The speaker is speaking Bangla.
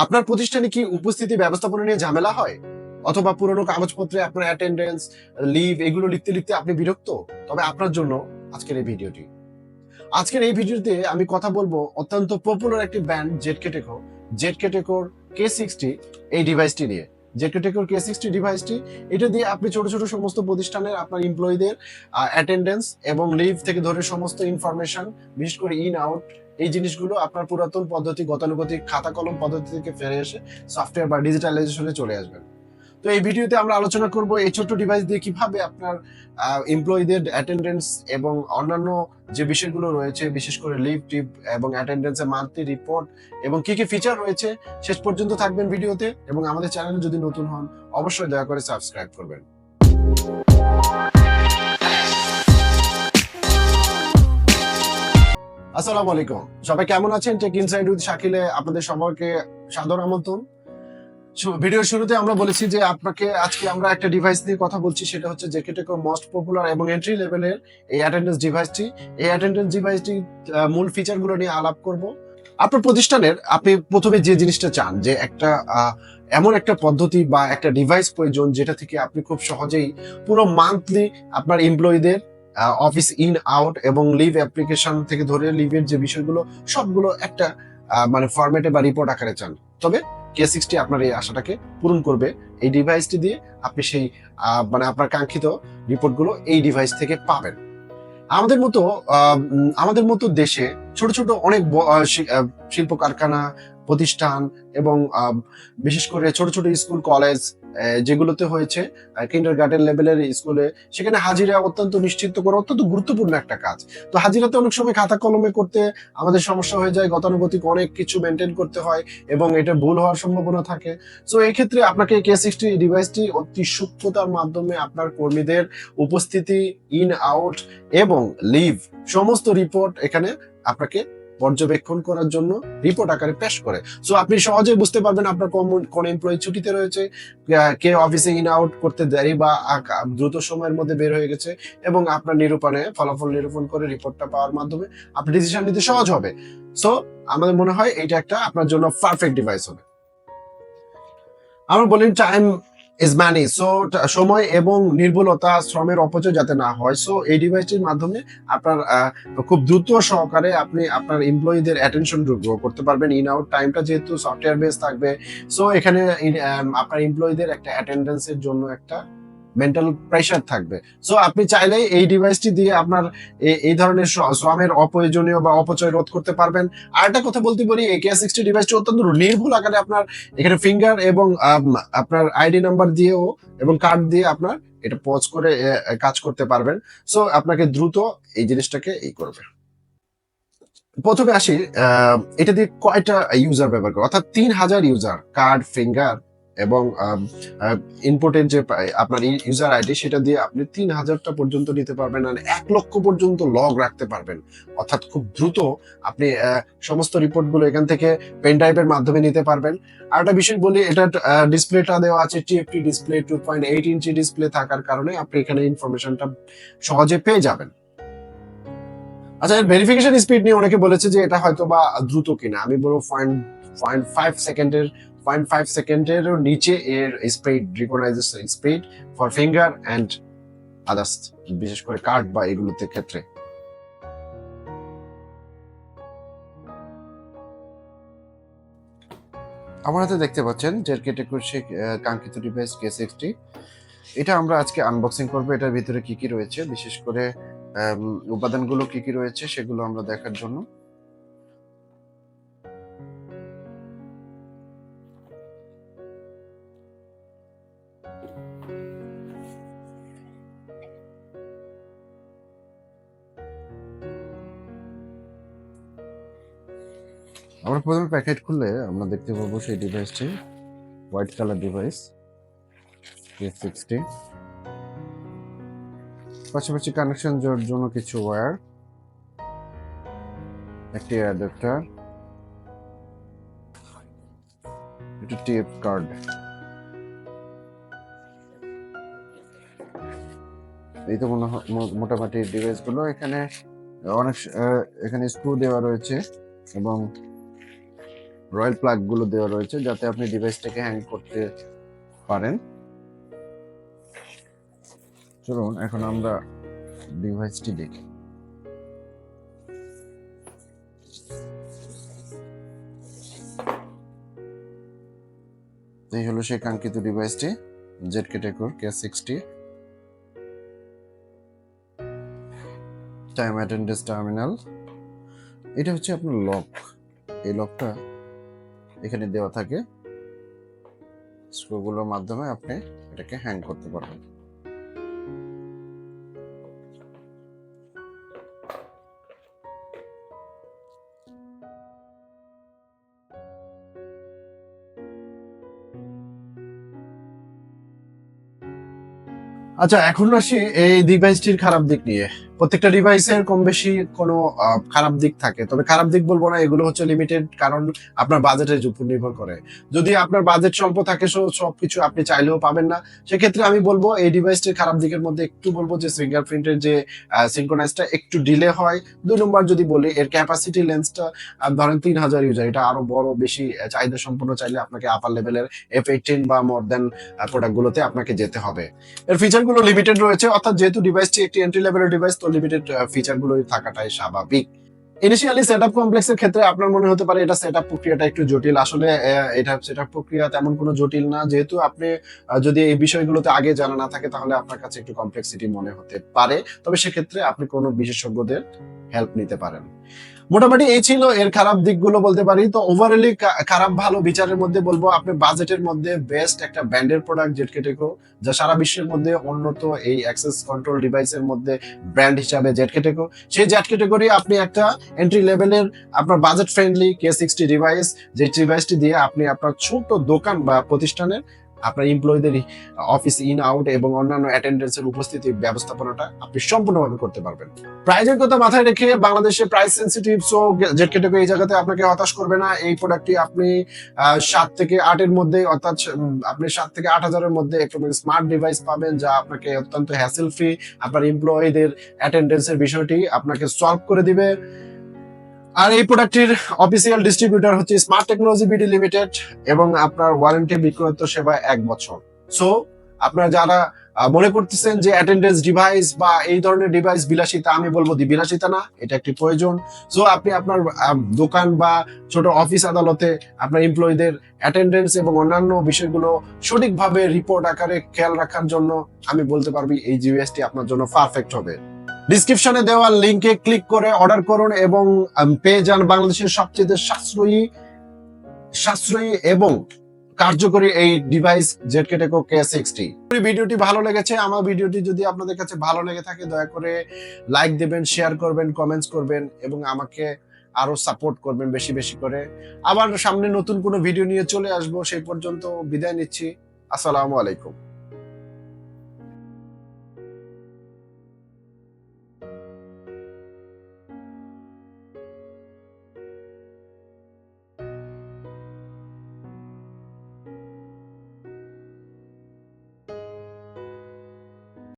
আপনার প্রতিষ্ঠানে কি উপস্থিতি ব্যবস্থাপনা নিয়ে ঝামেলা হয়, অথবা পুরনো কাগজপত্রে আপনার অ্যাটেন্ডেন্স, লিভ এগুলো লিখতে লিখতে আপনি বিরক্ত? তবে আপনার জন্য আজকের এই ভিডিওটি। আজকের এই ভিডিওতে আমি কথা বলবো অত্যন্ত পপুলার একটি ব্র্যান্ড জেডকে টেকোর K60 এই ডিভাইসটি নিয়ে। জেডকে টেকোর K60 ডিভাইসটি, এটা দিয়ে আপনি ছোট ছোট সমস্ত প্রতিষ্ঠানের আপনার এমপ্লয়ীদের অ্যাটেন্ডেন্স এবং লিভ থেকে ধরে সমস্ত ইনফরমেশন, বিশেষ করে ইন আউট, এই জিনিসগুলো আপনার পুরাতন পদ্ধতি গতানুগতিক খাতা কলম পদ্ধতি থেকে ফিরে এসে সফটওয়্যার বা ডিজিটালাইজেশনে চলে আসবেন। তো এই ভিডিওতে আমরা আলোচনা করব এই ছোট্ট ডিভাইস দিয়ে কিভাবে আপনার এমপ্লয়ীদের অ্যাটেন্ডেন্স এবং অন্যান্য যে বিষয়গুলো রয়েছে, বিশেষ করে লিভ টিপ এবং অ্যাটেন্ডেন্সের মান্থলি রিপোর্ট এবং কি কি ফিচার রয়েছে, শেষ পর্যন্ত থাকবেন ভিডিওতে। এবং আমাদের চ্যানেলে যদি নতুন হন, অবশ্যই দয়া করে সাবস্ক্রাইব করবেন। আসসালামু আলাইকুম, সবাই কেমন আছেন? টেক ইনসাইড উইথ শাকিলে আপনাদের সবাইকে সাদর আমন্ত্রণ। ভিডিওর শুরুতে আমরা বলেছি যে আপনাকে আজকে আমরা একটা ডিভাইস নিয়ে কথা বলছি, সেটা হচ্ছে জেডকে টেকোর মোস্ট পপুলার এবং এন্ট্রি লেভেলের এই অ্যাটেন্ডেন্স ডিভাইসটি। এই অ্যাটেন্ডেন্স ডিভাইসটি মূল ফিচারগুলো নিয়ে আলাপ করব। আপনার প্রতিষ্ঠানের আপনি প্রথমে যে জিনিসটা চান, যে একটা এমন একটা পদ্ধতি বা একটা ডিভাইস প্রয়োজন যেটা থেকে আপনি খুব সহজেই পুরো মান্থলি আপনার এমপ্লয়ীদের অফিস ইন আউট এবং লিভ অ্যাপ্লিকেশন থেকে ধরে লিভের যে বিষয়গুলো সবগুলো একটা মানে ফরম্যাটে বা রিপোর্ট আকারে চান। তবে K60 আপনার এই আশাটাকে পূরণ করবে। এই ডিভাইসটি দিয়ে আপনি সেই মানে আপনার কাঙ্ক্ষিত রিপোর্টগুলো এই ডিভাইস থেকে পাবেন। আমাদের মতো দেশে ছোট ছোট অনেক শিল্প কারখানা, প্রতিষ্ঠান এবং বিশেষ করে ছোট ছোট স্কুল কলেজ যেগুলোতে হয়েছে কিন্ডারগার্টেন লেভেলের স্কুলে, সেখানে হাজিরা অত্যন্ত নিশ্চিত করা অত্যন্ত গুরুত্বপূর্ণ একটা কাজ। তো হাজিরাতে অনেক সময় খাতা কলমে করতে আমাদের সমস্যা হয়ে যায়, গতানুগতিক অনেক কিছু মেনটেন করতে হয় এবং এটা ভুল হওয়ার সম্ভাবনা থাকে। সো এই ক্ষেত্রে আপনাকে K60 ডিভাইসটি অতি সূক্ষ্মতার মাধ্যমে আপনার কর্মীদের উপস্থিতি, ইন আউট এবং লিভ সমস্ত রিপোর্ট এখানে আপনাকে পর্যবেক্ষণ করার জন্য রিপোর্ট আকারে পেশ করে। সো আপনি সহজে বুঝতে পারবেন আপনার কোন এমপ্লয়ি ছুটিতে রয়েছে, কে অফিসে ইন আউট করতে দেরি বা দ্রুত সময়ের মধ্যে বের হয়ে গেছে, এবং আপনার ফলাফল নিরূপণ করে রিপোর্টটা পাওয়ার মাধ্যমে আপনি ডিসিশন নিতে সহজ হবে। সো আমাদের মনে হয় এটা একটা আপনার জন্য পারফেক্ট ডিভাইস হবে। আমরা বলি টাইম ইজ মানি, সো সময় এবং নির্ভুলতা, শ্রমের অপচয় যাতে না হয়। সো এই ডিভাইসটির মাধ্যমে আপনার খুব দ্রুত সহকারে আপনি আপনার এমপ্লয়ীদের অ্যাটেনশন গ্রো করতে পারবেন। ইন আউট টাইমটা যেহেতু সফটওয়্যার বেস থাকবে, সো এখানে আপনার এমপ্লয়ীদের একটা অ্যাটেন্ডেন্সের জন্য একটা মেন্টাল প্রেশার থাকবে। সো আপনি চাইলেই এই ডিভাইসটি দিয়ে আপনার এই ধরনের শ্রমের অপ্রয়োজনীয় বা অপচয় রোধ করতে পারবেন। আর একটা কথা বলতে পারি, এই K60 ডিভাইসটি অত্যন্ত নির্ভুল আকারে আপনার এখানে ফিঙ্গার এবং আপনার আইডি নাম্বার দিয়েও এবং কার্ড দিয়ে আপনার এটা পজ করে কাজ করতে পারবেন। সো আপনাকে দ্রুত এই জিনিসটাকে করবে। প্রথমে আসি, এটা দিয়ে কয়টা ইউজার ব্যবহার করে, অর্থাৎ 3000 ইউজার কার্ড, ফিঙ্গার এবং ইনপুটের যে আপনার ইউজার আইডি, সেটা দিয়ে আপনি 3000টা পর্যন্ত নিতে পারবেন, আর 1 লক্ষ পর্যন্ত লগ রাখতে পারবেন। অর্থাৎ খুব দ্রুত আপনি সমস্ত রিপোর্টগুলো এখান থেকে পেন ড্রাইভের মাধ্যমে নিতে পারবেন। আর একটা বিষয় বলি, এটা ডিসপ্লেটা দেওয়া আছে TFT ডিসপ্লে, 2.8 ইঞ্চি ডিসপ্লে থাকার কারণে আপনি এখানে ইনফরমেশনটা সহজে পেয়ে যাবেন। আচ্ছা, ভেরিফিকেশন স্পিড নিয়ে অনেকে বলেছে যে এটা হয়তো বা দ্রুত কিনা। আমি বলবো 0.5 সেকেন্ডেরও নিচে এর speed, recognition speed for finger and others, বিশেষ করে কার্ড বা এগুলোতে ক্ষেত্রে। আমার হাতে দেখতে পাচ্ছেন জেডকে টেকোর সেই কাঙ্ক্ষিত ডিভাইস K60। এটা আমরা আজকে আনবক্সিং করবো। এটার ভিতরে কি কি রয়েছে, বিশেষ করে উপাদানগুলো কি কি রয়েছে সেগুলো আমরা দেখার জন্য। আমরা প্রথমে প্যাকেট খুললে আমরা দেখতে পাবো সেই ডিভাইসটি, হোয়াইট কালার ডিভাইস K60, পাশাপাশি কানেকশন জন্য কিছু ওয়্যার, একটি অ্যাডাপ্টার, একটি টেপ কার্ড। এই তো মোটামুটি ডিভাইসগুলো। এখানে অনেক এখানে স্ক্রু দেওয়া রয়েছে এবং রয়্যাল প্লাগ গুলো দেওয়া রয়েছে যাতে আপনি ডিভাইসটাকে হ্যাং করতে পারেন। চলুন এখন আমরা ডিভাইসটি দেখি। এই হলো সেই কাঙ্ক্ষিত ডিভাইসটি, ZK Tecor K60 time attendance terminal. এটা হচ্ছে আপনার লক। এই লকটা এখানে দেওয়া থাকে, স্ক্রুগুলোর মাধ্যমে আপনি এটাকে হ্যাং করতে পারবেন। আচ্ছা, এখন আসি এই ডিভাইসটির খারাপ দিক নিয়ে। প্রত্যেকটা ডিভাইসের কম বেশি কোনো খারাপ দিক থাকে, তবে খারাপ দিক বলবো না, এগুলো হচ্ছে লিমিটেড, কারণ আপনার বাজেটের উপর নির্ভর করে। যদি আপনার বাজেট স্বল্প থাকে সবকিছু আপনি চাইলেও পাবেন না। সেক্ষেত্রে আমি বলবো এই ডিভাইসটির খারাপ দিকের মধ্যে একটু বলবো যে ফিঙ্গারপ্রিন্টের যে সিনক্রোনাইজটা একটু ডিলে হয়। 2 নম্বর যদি বলি, এর ক্যাপাসিটি লেন্সটা ধরেন 3000 ইউজার, এটা আরো বড় বেশি চাহিদা সম্পন্ন চাইলে আপনাকে আপার লেভেলের F18 বা মোর দেন প্রোডাক্টগুলোতে আপনাকে যেতে হবে। এর ফিচারগুলো লিমিটেড রয়েছে, অর্থাৎ যেহেতু ডিভাইসটি একটি এন্ট্রি লেভেলের ডিভাইস, তো লিমিটেড ফিচারগুলো থাকাটাই স্বাভাবিক। ইনিশিয়ালি সেটআপ কমপ্লেক্সের ক্ষেত্রে আপনার মনে হতে পারে এটা সেটআপ প্রক্রিয়াটা একটু জটিল। আসলে এটা সেটআপ প্রক্রিয়া তেমন কোনো জটিল না। যেহেতু আপনি যদি এই বিষয়গুলোতে আগে জানা না থাকে তাহলে আপনার কাছে একটু কমপ্লেক্সিটি মনে হতে পারে, তবে সেক্ষেত্রে আপনি কোনো বিশেষজ্ঞদের হেল্প নিতে পারেন। মোটামুটি এই ছিল এর খারাপ দিকগুলো বলতে পারি। তো ওভারঅলি খারাপ ভালো বিচারের মধ্যে বলবো আপনি বাজেটের মধ্যে বেস্ট একটা ব্র্যান্ডের প্রোডাক্ট ZK Tecor, যা সারা বিশ্বের মধ্যে উন্নত এই অ্যাক্সেস কন্ট্রোল ডিভাইসের মধ্যে ব্র্যান্ড হিসাবে ZK Tecor। সেই ZK Tecor আপনি একটা এন্ট্রি লেভেলের আপনার বাজেট ফ্রেন্ডলি K60 ডিভাইস, যে ডিভাইসটি দিয়ে আপনি আপনার ছোট দোকান বা প্রতিষ্ঠানের আপনার এমপ্লয়ীদের অফিস ইন আউট এবং অন্যান্য অ্যাটেন্ডেন্সের উপস্থিতি ব্যবস্থাপনাটা আপনি সম্পূর্ণভাবে করতে পারবেন। প্রাইজের কথা মাথায় রেখে বাংলাদেশে price sensitive, so ZK Tecor এই জায়গাতে আপনাকে হতাশ করবে না। এই প্রোডাক্টটি আপনি 7 থেকে 8 এর মধ্যে, অর্থাৎ আপনি 7 থেকে 8,000 এর মধ্যে একটা স্মার্ট ডিভাইস পাবেন, যা আপনাকে অত্যন্ত হ্যাসেল ফ্রি আপনার এমপ্লয়ীদের অ্যাটেন্ডেন্সের বিষয়টি আপনাকে সলভ করে দিবে। আর এই প্রোডাক্টটির অফিসিয়াল ডিস্ট্রিবিউটর হচ্ছে স্মার্ট টেকনোলজি বিডি লিমিটেড এবং আপনার ওয়ারেন্টি বিক্রয়ত্ব সেবা 1 বছর। সো আপনারা যারা মনে করতেছেন যে অ্যাটেন্ডেন্স ডিভাইস বা এই ধরনের ডিভাইস বিলাসিতা, আমি বলবো বিলাসিতা না, এটা একটি প্রয়োজন। সো আপনি আপনার দোকান বা ছোট অফিস আদালতে আপনার এমপ্লয়ীদের অ্যাটেন্ডেন্স এবং অন্যান্য বিষয়গুলো সঠিকভাবে রিপোর্ট আকারে খেয়াল রাখার জন্য আমি বলতে পারবি এই ডিভাইসটি আপনার জন্য পারফেক্ট হবে। ডিসক্রিপশনে দেওয়া লিংকে ক্লিক করে অর্ডার করুন এবং পেয়ে যান বাংলাদেশের সবচেয়ে সাশ্রয়ী এবং কার্যকরী এই ডিভাইস ZK Tecor K60। ভিডিওটি ভালো লেগেছে, আমার ভিডিওটি যদি আপনাদের কাছে ভালো লেগে থাকে দয়া করে লাইক দেবেন, শেয়ার করবেন, কমেন্টস করবেন এবং আমাকে আরো সাপোর্ট করবেন বেশি বেশি করে। আবার সামনে নতুন কোনো ভিডিও নিয়ে চলে আসবো, সেই পর্যন্ত বিদায় নিচ্ছি। আসসালামু আলাইকুম।